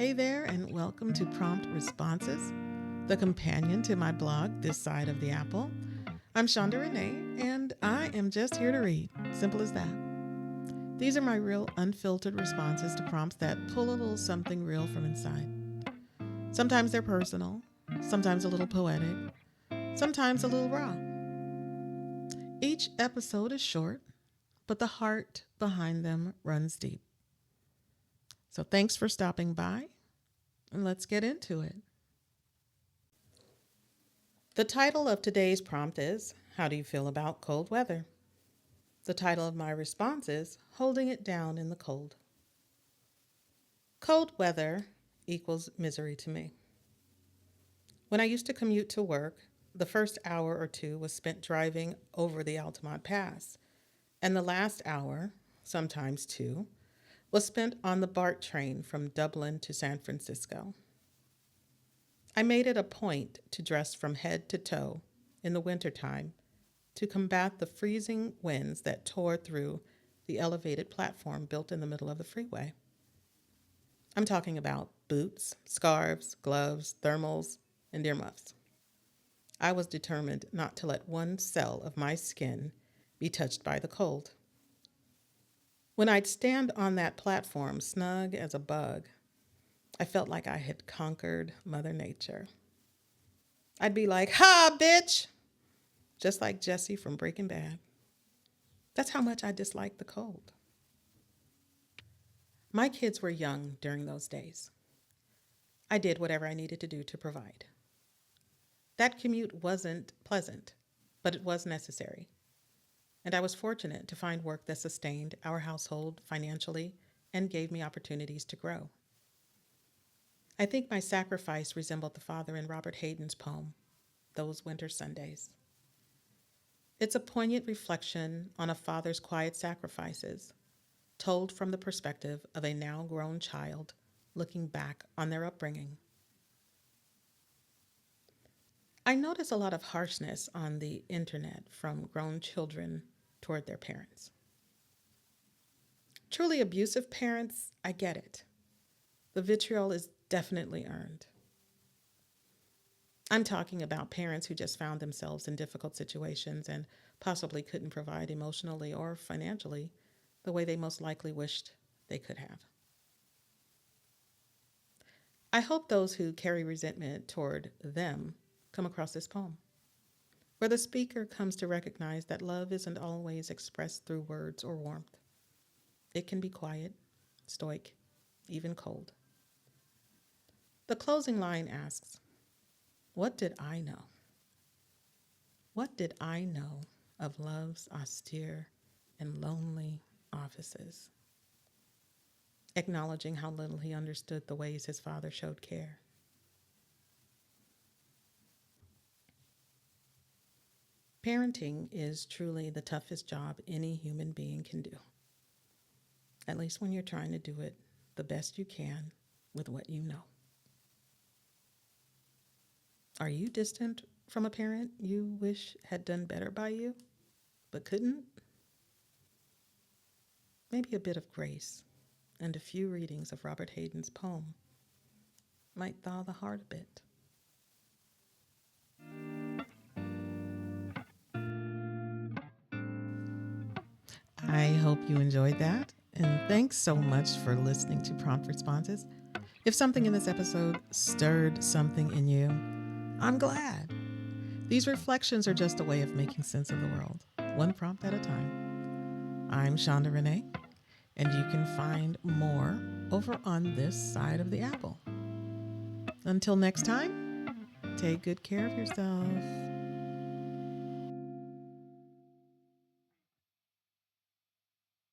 Hey there, and welcome to Prompt Responses, the companion to my blog, This Side of the Apple. I'm Shonda Renee, and I am just here to read. Simple as that. These are my real, unfiltered responses to prompts that pull a little something real from inside. Sometimes they're personal, sometimes a little poetic, sometimes a little raw. Each episode is short, but the heart behind them runs deep. So thanks for stopping by, and let's get into it. The title of today's prompt is, How do you feel about cold weather? The title of my response is, Holding it down in the cold. Cold weather equals misery to me. When I used to commute to work, the first hour or two was spent driving over the Altamont Pass, and the last hour, sometimes two, was spent on the BART train from Dublin to San Francisco. I made it a point to dress from head to toe in the wintertime to combat the freezing winds that tore through the elevated platform built in the middle of the freeway. I'm talking about boots, scarves, gloves, thermals, and earmuffs. I was determined not to let one cell of my skin be touched by the cold. When I'd stand on that platform, snug as a bug, I felt like I had conquered Mother Nature. I'd be like, "Ha, bitch!" Just like Jesse from Breaking Bad. That's how much I disliked the cold. My kids were young during those days. I did whatever I needed to do to provide. That commute wasn't pleasant, but it was necessary. And I was fortunate to find work that sustained our household financially and gave me opportunities to grow. I think my sacrifice resembled the father in Robert Hayden's poem, Those Winter Sundays. It's a poignant reflection on a father's quiet sacrifices, told from the perspective of a now grown child looking back on their upbringing. I notice a lot of harshness on the internet from grown children toward their parents. Truly abusive parents, I get it. The vitriol is definitely earned. I'm talking about parents who just found themselves in difficult situations and possibly couldn't provide emotionally or financially the way they most likely wished they could have. I hope those who carry resentment toward them come across this poem, where the speaker comes to recognize that love isn't always expressed through words or warmth. It can be quiet, stoic, even cold. The closing line asks, what did I know? What did I know of love's austere and lonely offices? Acknowledging how little he understood the ways his father showed care. Parenting is truly the toughest job any human being can do, at least when you're trying to do it the best you can with what you know. Are you distant from a parent you wish had done better by you, but couldn't? Maybe a bit of grace and a few readings of Robert Hayden's poem might thaw the heart a bit. I hope you enjoyed that, and thanks so much for listening to Prompt Responses. If something in this episode stirred something in you, I'm glad. These reflections are just a way of making sense of the world, one prompt at a time. I'm Shonda Renee, and you can find more over on this side of the apple. Until next time, take good care of yourself.